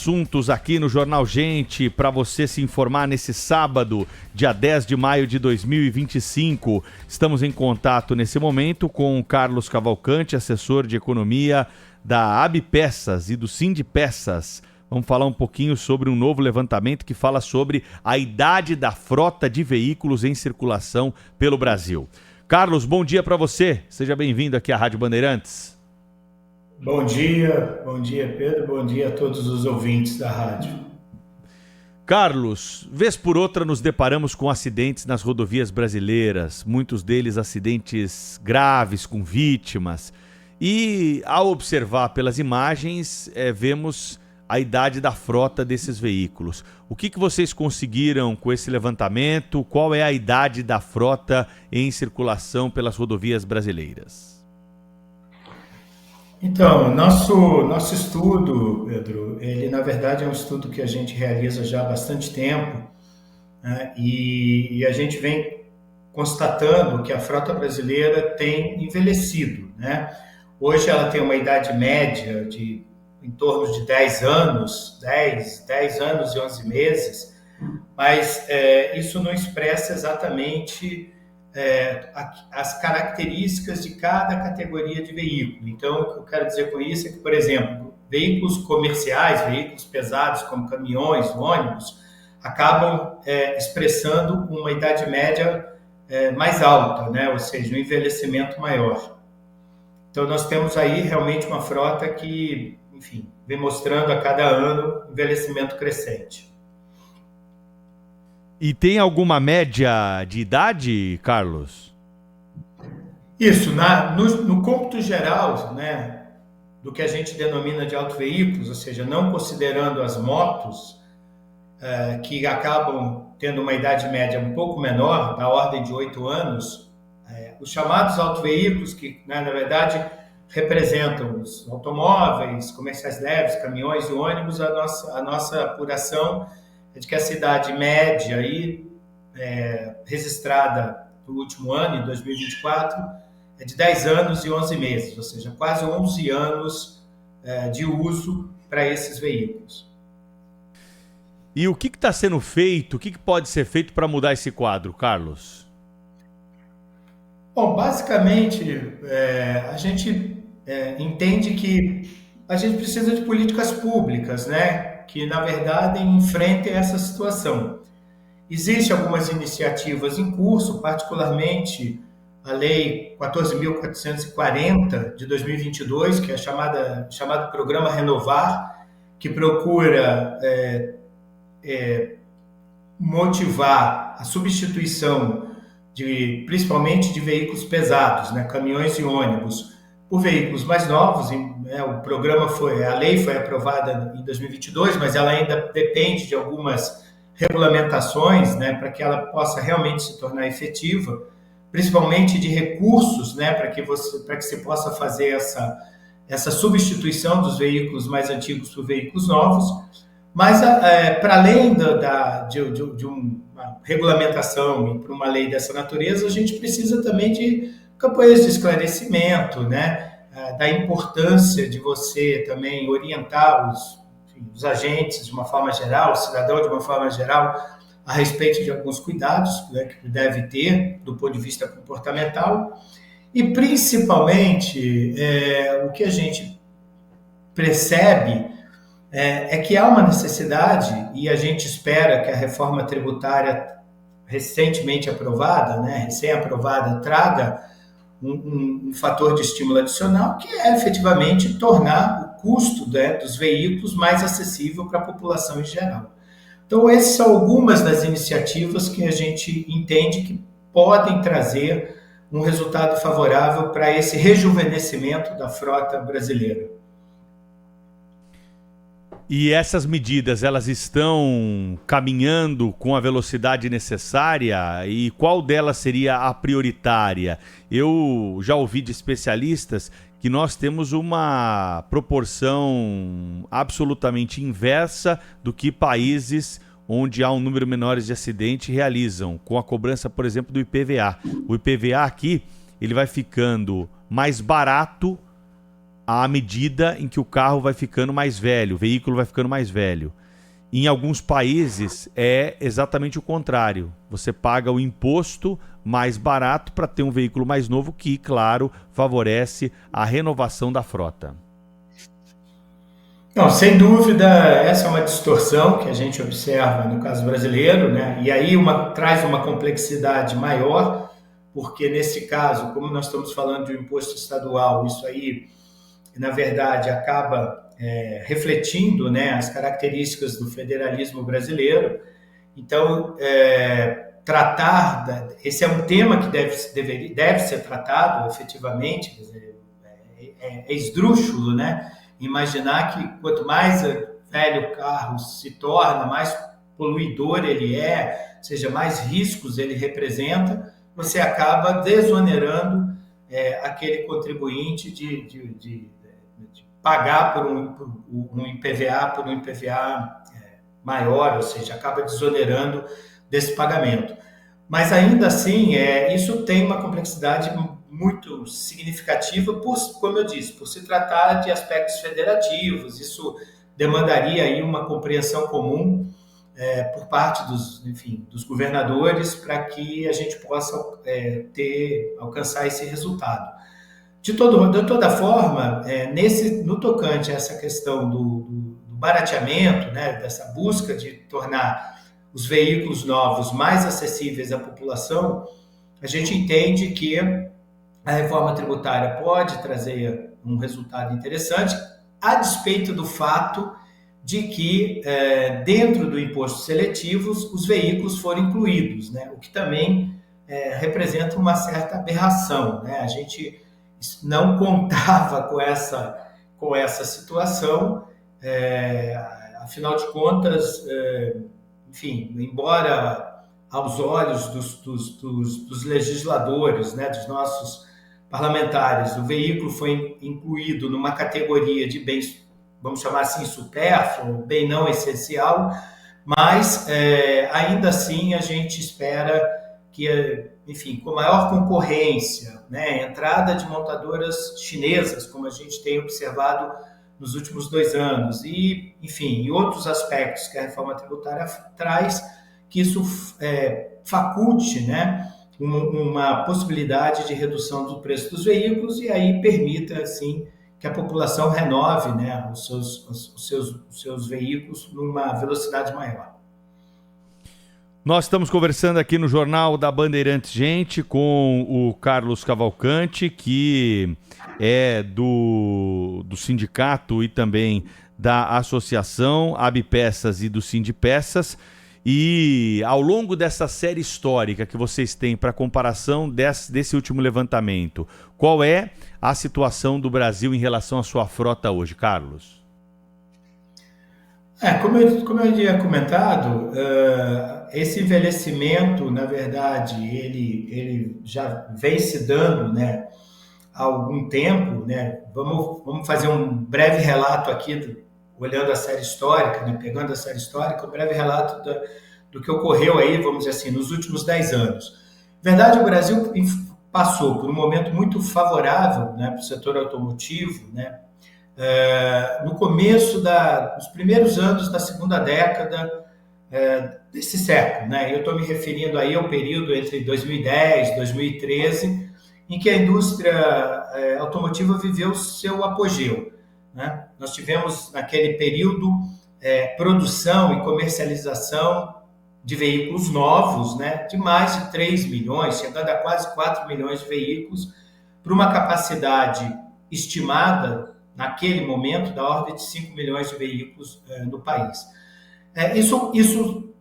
assuntos aqui no Jornal Gente para você se informar nesse sábado, dia 10 de maio de 2025. Estamos em contato nesse momento com o Carlos Cavalcante, assessor de economia da Abpeças e do Sindpeças. Vamos falar um pouquinho sobre um novo levantamento que fala sobre a idade da frota de veículos em circulação pelo Brasil. Carlos, bom dia para você. Seja bem-vindo aqui à Rádio Bandeirantes. Bom dia Pedro, bom dia a todos os ouvintes da rádio. Carlos, vez por outra nos deparamos com acidentes nas rodovias brasileiras, muitos deles acidentes graves, com vítimas. E ao observar pelas imagens, vemos a idade da frota desses veículos. O que vocês conseguiram com esse levantamento? Qual é a idade da frota em circulação pelas rodovias brasileiras? Então, nosso estudo, Pedro, ele na verdade é um estudo que a gente realiza já há bastante tempo, né? E a gente vem constatando que a frota brasileira tem envelhecido, né? Hoje ela tem uma idade média de em torno de 10 anos, 10 anos e 11 meses, mas isso não expressa exatamente as características de cada categoria de veículo. Então, o que eu quero dizer com isso é que, por exemplo, veículos comerciais, veículos pesados como caminhões, ônibus, acabam expressando uma idade média mais alta, né? Ou seja, um envelhecimento maior. Então, nós temos aí realmente uma frota que, enfim, vem mostrando a cada ano envelhecimento crescente. E tem alguma média de idade, Carlos? Isso, no cômputo geral, né, do que a gente denomina de autoveículos, ou seja, não considerando as motos, que acabam tendo uma idade média um pouco menor, da ordem de 8 anos, os chamados autoveículos, que na verdade representam os automóveis, comerciais leves, caminhões e ônibus, a nossa apuração é de que essa idade média aí, registrada no último ano, em 2024, é de 10 anos e 11 meses, ou seja, quase 11 anos de uso para esses veículos. E o que está sendo feito, o que pode ser feito para mudar esse quadro, Carlos? Bom, basicamente, a gente entende que a gente precisa de políticas públicas, né, que, na verdade, enfrentem essa situação. Existem algumas iniciativas em curso, particularmente a Lei 14.440 de 2022, que é chamado Programa Renovar, que procura motivar a substituição principalmente de veículos pesados, né, caminhões e ônibus, por veículos mais novos. A lei foi aprovada em 2022, mas ela ainda depende de algumas regulamentações, né, para que ela possa realmente se tornar efetiva, principalmente de recursos, né, para que se possa fazer essa substituição dos veículos mais antigos por veículos novos. Mas, para além de uma regulamentação e para uma lei dessa natureza, a gente precisa também de campanhas de esclarecimento, né, da importância de você também orientar os agentes de uma forma geral, o cidadão de uma forma geral, a respeito de alguns cuidados, né, que deve ter do ponto de vista comportamental. E, principalmente, o que a gente percebe é que há uma necessidade, e a gente espera que a reforma tributária recentemente aprovada, né, recém-aprovada, traga um fator de estímulo adicional, que é efetivamente tornar o custo, né, dos veículos mais acessível para a população em geral. Então, essas são algumas das iniciativas que a gente entende que podem trazer um resultado favorável para esse rejuvenescimento da frota brasileira. E essas medidas, elas estão caminhando com a velocidade necessária? E qual delas seria a prioritária? Eu já ouvi de especialistas que nós temos uma proporção absolutamente inversa do que países onde há um número menor de acidentes realizam, com a cobrança, por exemplo, do IPVA. O IPVA aqui, ele vai ficando mais barato à medida em que o carro vai ficando mais velho, o veículo vai ficando mais velho. Em alguns países é exatamente o contrário. Você paga o imposto mais barato para ter um veículo mais novo que, claro, favorece a renovação da frota. Não, sem dúvida, essa é uma distorção que a gente observa no caso brasileiro, né? E aí traz uma complexidade maior, porque nesse caso, como nós estamos falando de um imposto estadual, isso aí, na verdade, acaba refletindo, né, as características do federalismo brasileiro. Então, esse é um tema que deve ser tratado efetivamente. Quer dizer, é esdrúxulo, né? Imaginar que quanto mais velho o carro se torna, mais poluidor ele é, ou seja, mais riscos ele representa, você acaba desonerando aquele contribuinte de pagar por um IPVA maior, ou seja, acaba desonerando desse pagamento. Mas ainda assim, isso tem uma complexidade muito significativa, como eu disse, por se tratar de aspectos federativos. Isso demandaria aí uma compreensão comum por parte dos governadores para que a gente possa alcançar esse resultado. De toda forma, no tocante a essa questão do barateamento, né, dessa busca de tornar os veículos novos mais acessíveis à população, a gente entende que a reforma tributária pode trazer um resultado interessante, a despeito do fato de que, dentro do imposto seletivo, os veículos foram incluídos, né, o que também representa uma certa aberração, né? A gente não contava com essa situação, afinal de contas, enfim, embora aos olhos dos legisladores, né, dos nossos parlamentares, o veículo foi incluído numa categoria de bens, vamos chamar assim, supérfluo, bem não essencial, mas ainda assim a gente espera que, enfim, com maior concorrência, né, entrada de montadoras chinesas, como a gente tem observado nos últimos 2 anos, e, enfim, e outros aspectos que a reforma tributária traz, que isso faculte, né, uma possibilidade de redução do preço dos veículos e aí permita, assim, que a população renove, né, os seus veículos numa velocidade maior. Nós estamos conversando aqui no Jornal da Bandeirantes Gente com o Carlos Cavalcante, que é do sindicato e também da associação Abpeças e do Sindipeças. E ao longo dessa série histórica que vocês têm para comparação desse último levantamento, qual é a situação do Brasil em relação à sua frota hoje, Carlos? Como eu havia comentado, esse envelhecimento, na verdade, ele já vem se dando, né, há algum tempo, né? Vamos fazer um breve relato aqui, olhando a série histórica, né, pegando a série histórica, um breve relato do que ocorreu aí, vamos dizer assim, nos últimos 10 anos. Na verdade, o Brasil passou por um momento muito favorável, né, para o setor automotivo, né? No começo nos primeiros anos da segunda década desse século, né? Eu estou me referindo aí ao período entre 2010 e 2013, em que a indústria automotiva viveu seu apogeu, né? Nós tivemos naquele período produção e comercialização de veículos novos, né? De mais de 3 milhões, chegando a quase 4 milhões de veículos, para uma capacidade estimada naquele momento, da ordem de 5 milhões de veículos no país. Isso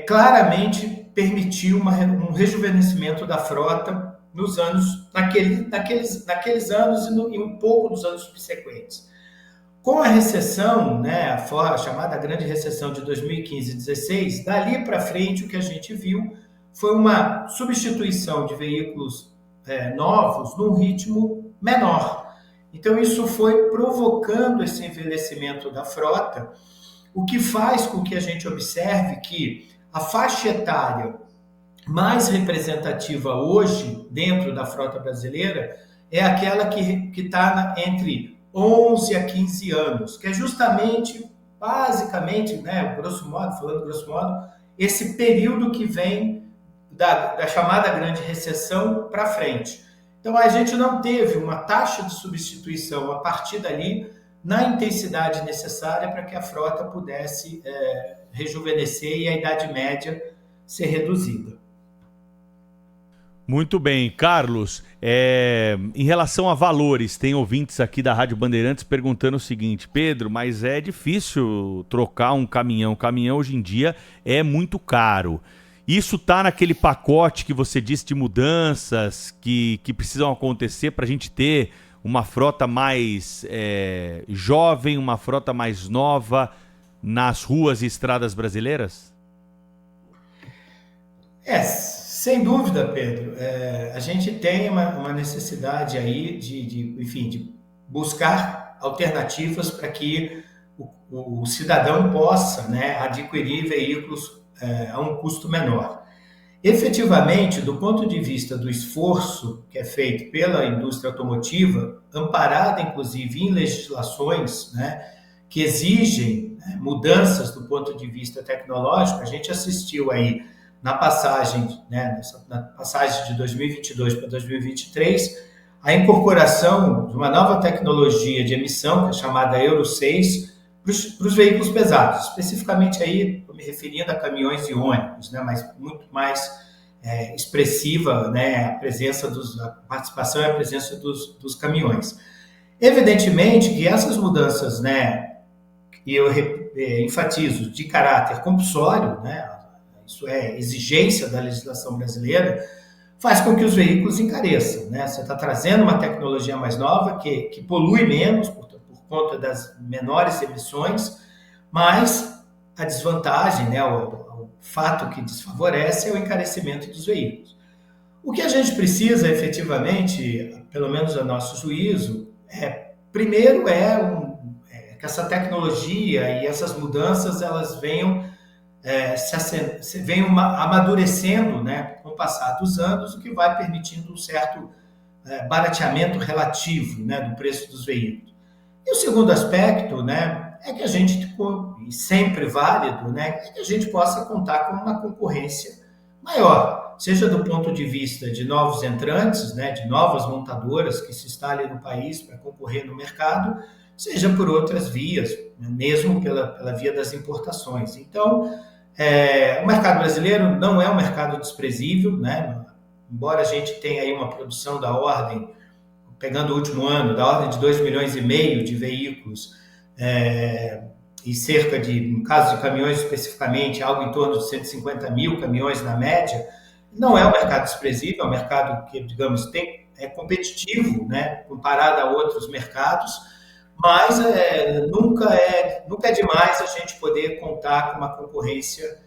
claramente permitiu um rejuvenescimento da frota naqueles anos e um pouco nos anos subsequentes. Com a recessão, né, a chamada grande recessão de 2015 e 2016, dali para frente o que a gente viu foi uma substituição de veículos novos num ritmo menor. Então, isso foi provocando esse envelhecimento da frota, o que faz com que a gente observe que a faixa etária mais representativa hoje, dentro da frota brasileira, é aquela que está entre 11 a 15 anos, que é justamente, basicamente, né, falando grosso modo, esse período que vem da chamada grande recessão para frente. Então, a gente não teve uma taxa de substituição a partir dali na intensidade necessária para que a frota pudesse rejuvenescer e a idade média ser reduzida. Muito bem, Carlos, em relação a valores, tem ouvintes aqui da Rádio Bandeirantes perguntando o seguinte: Pedro, mas é difícil trocar um caminhão. O caminhão hoje em dia é muito caro. Isso está naquele pacote que você disse de mudanças que precisam acontecer para a gente ter uma frota mais jovem, uma frota mais nova nas ruas e estradas brasileiras? Sem dúvida, Pedro. A gente tem uma necessidade aí de buscar alternativas para que o cidadão possa, né, adquirir veículos a um custo menor. Efetivamente, do ponto de vista do esforço que é feito pela indústria automotiva, amparada inclusive em legislações, né, que exigem, né, mudanças do ponto de vista tecnológico, a gente assistiu aí na passagem, né, na passagem de 2022 para 2023, a incorporação de uma nova tecnologia de emissão, que é chamada Euro 6, para os veículos pesados, especificamente aí, me referindo a caminhões e ônibus, né, mas muito mais expressiva, né, a participação e a presença dos caminhões. Evidentemente que essas mudanças, né, e eu enfatizo, de caráter compulsório, né, isso é exigência da legislação brasileira, faz com que os veículos encareçam, né? Você está trazendo uma tecnologia mais nova que polui menos por conta das menores emissões, mas a desvantagem, né, o fato que desfavorece é o encarecimento dos veículos. O que a gente precisa efetivamente, pelo menos a nosso juízo, primeiro que essa tecnologia e essas mudanças elas venham amadurecendo, né, com o passar dos anos, o que vai permitindo um certo barateamento relativo, né, do preço dos veículos. E o segundo aspecto, né, é que a gente, e sempre válido, né, é que a gente possa contar com uma concorrência maior, seja do ponto de vista de novos entrantes, né, de novas montadoras que se instalem no país para concorrer no mercado, seja por outras vias, né, mesmo pela via das importações. Então, o mercado brasileiro não é um mercado desprezível, né? Embora a gente tenha aí uma produção da ordem, pegando o último ano, da ordem de 2,5 milhões de veículos, e cerca de, no caso de caminhões especificamente, algo em torno de 150 mil caminhões na média, não é um mercado desprezível, é um mercado que, digamos, é competitivo, né? Comparado a outros mercados, mas nunca é demais a gente poder contar com uma concorrência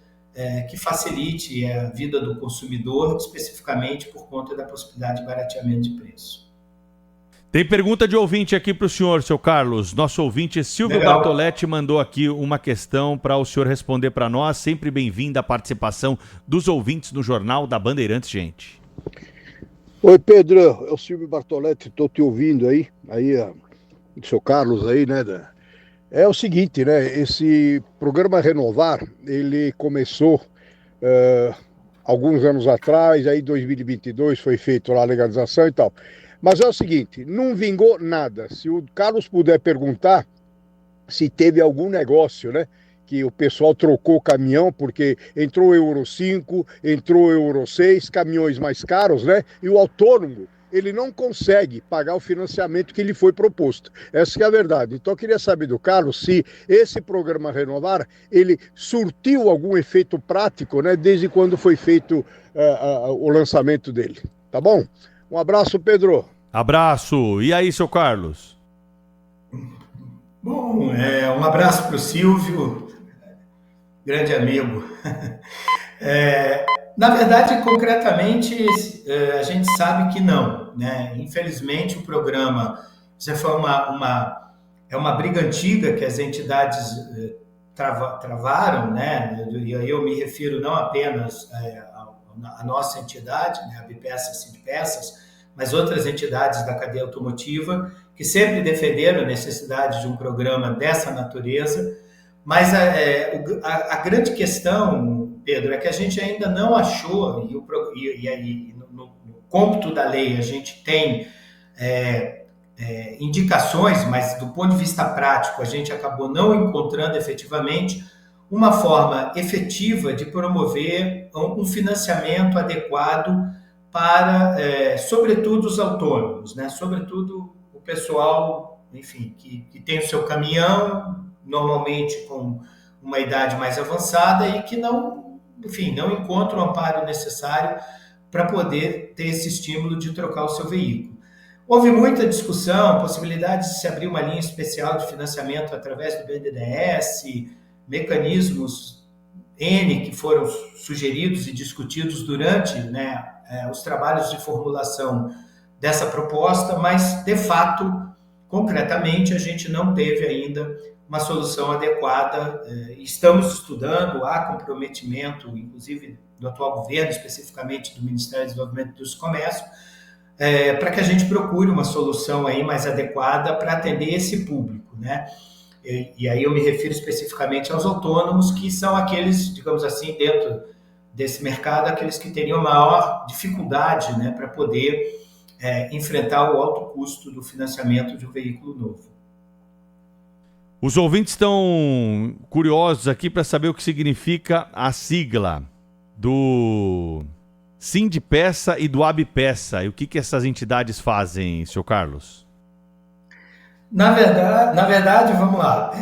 que facilite a vida do consumidor, especificamente por conta da possibilidade de barateamento de preço. Tem pergunta de ouvinte aqui para o senhor, seu Carlos. Nosso ouvinte Silvio Bartoletti mandou aqui uma questão para o senhor responder para nós. Sempre bem-vinda a participação dos ouvintes no Jornal da Bandeirantes, gente. Oi, Pedro. É o Silvio Bartoletti, estou te ouvindo aí o seu Carlos aí, né? É o seguinte, né? Esse programa Renovar, ele começou alguns anos atrás, aí 2022 foi feito lá a legalização e tal. Mas é o seguinte, não vingou nada. Se o Carlos puder perguntar se teve algum negócio, né? Que o pessoal trocou o caminhão porque entrou Euro 5, entrou Euro 6, caminhões mais caros, né? E o autônomo, ele não consegue pagar o financiamento que lhe foi proposto. Essa que é a verdade. Então eu queria saber do Carlos se esse programa Renovar, ele surtiu algum efeito prático, né? Desde quando foi feito o lançamento dele. Tá bom? Um abraço, Pedro. Abraço. E aí, seu Carlos? Bom, um abraço para o Silvio, grande amigo. Na verdade, concretamente, a gente sabe que não, né? Infelizmente, o programa, isso foi uma briga antiga que as entidades travaram, né? E eu me refiro não apenas à nossa entidade, né? A Bpeças, Sindpeças, mas outras entidades da cadeia automotiva, que sempre defenderam a necessidade de um programa dessa natureza. Mas a grande questão, Pedro, é que a gente ainda não achou, e no cômputo da lei a gente tem indicações, mas do ponto de vista prático a gente acabou não encontrando efetivamente uma forma efetiva de promover um financiamento adequado para, sobretudo, os autônomos, né? Sobretudo o pessoal, enfim, que tem o seu caminhão, normalmente com uma idade mais avançada e que não encontra o amparo necessário para poder ter esse estímulo de trocar o seu veículo. Houve muita discussão, possibilidade de se abrir uma linha especial de financiamento através do BNDES, mecanismos N que foram sugeridos e discutidos durante os trabalhos de formulação dessa proposta, mas, de fato, concretamente, a gente não teve ainda uma solução adequada. Estamos estudando, há comprometimento, inclusive do atual governo, especificamente do Ministério do Desenvolvimento e do Comércio, para que a gente procure uma solução aí mais adequada para atender esse público, né? E aí eu me refiro especificamente aos autônomos, que são aqueles, digamos assim, dentro desse mercado, aqueles que teriam maior dificuldade, né, para poder enfrentar o alto custo do financiamento de um veículo novo. Os ouvintes estão curiosos aqui para saber o que significa a sigla do Sindpeça e do Abpeça. E o que essas entidades fazem, senhor Carlos? Na verdade, vamos lá.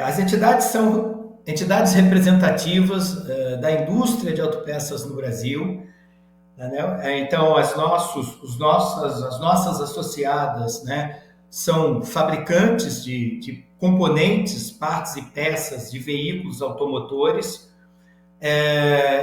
As entidades são entidades representativas da indústria de autopeças no Brasil. Né? Então, as nossas associadas, né, são fabricantes de componentes, partes e peças de veículos automotores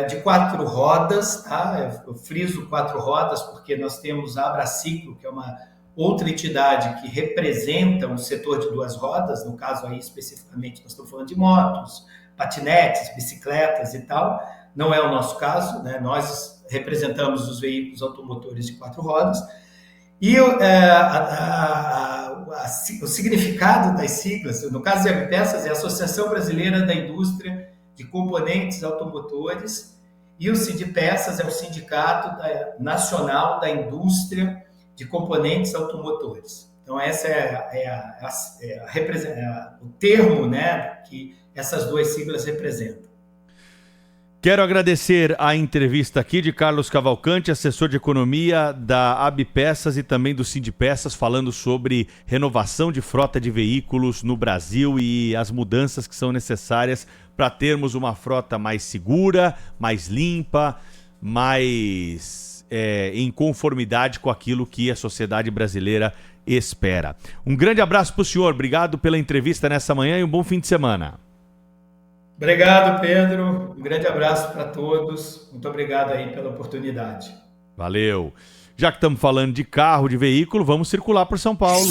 de 4 rodas. Tá? Eu friso 4 rodas porque nós temos a Abraciclo, que é uma outra entidade que representa um setor de 2 rodas, no caso aí especificamente nós estamos falando de motos, patinetes, bicicletas e tal, não é o nosso caso, né? Nós representamos os veículos automotores de 4 rodas, e o significado das siglas, no caso de Abpeças, é a Associação Brasileira da Indústria de Componentes Automotores, e o Sindpeças é o Sindicato Nacional da Indústria de Componentes Automotores. Então, esse o termo, né, que essas 2 siglas representam. Quero agradecer a entrevista aqui de Carlos Cavalcante, assessor de economia da Abpeças e também do Sindpeças, falando sobre renovação de frota de veículos no Brasil e as mudanças que são necessárias para termos uma frota mais segura, mais limpa, mais em conformidade com aquilo que a sociedade brasileira espera. Um grande abraço para o senhor, obrigado pela entrevista nessa manhã e um bom fim de semana. Obrigado, Pedro. Um grande abraço para todos. Muito obrigado aí pela oportunidade. Valeu. Já que estamos falando de carro, de veículo, vamos circular por São Paulo.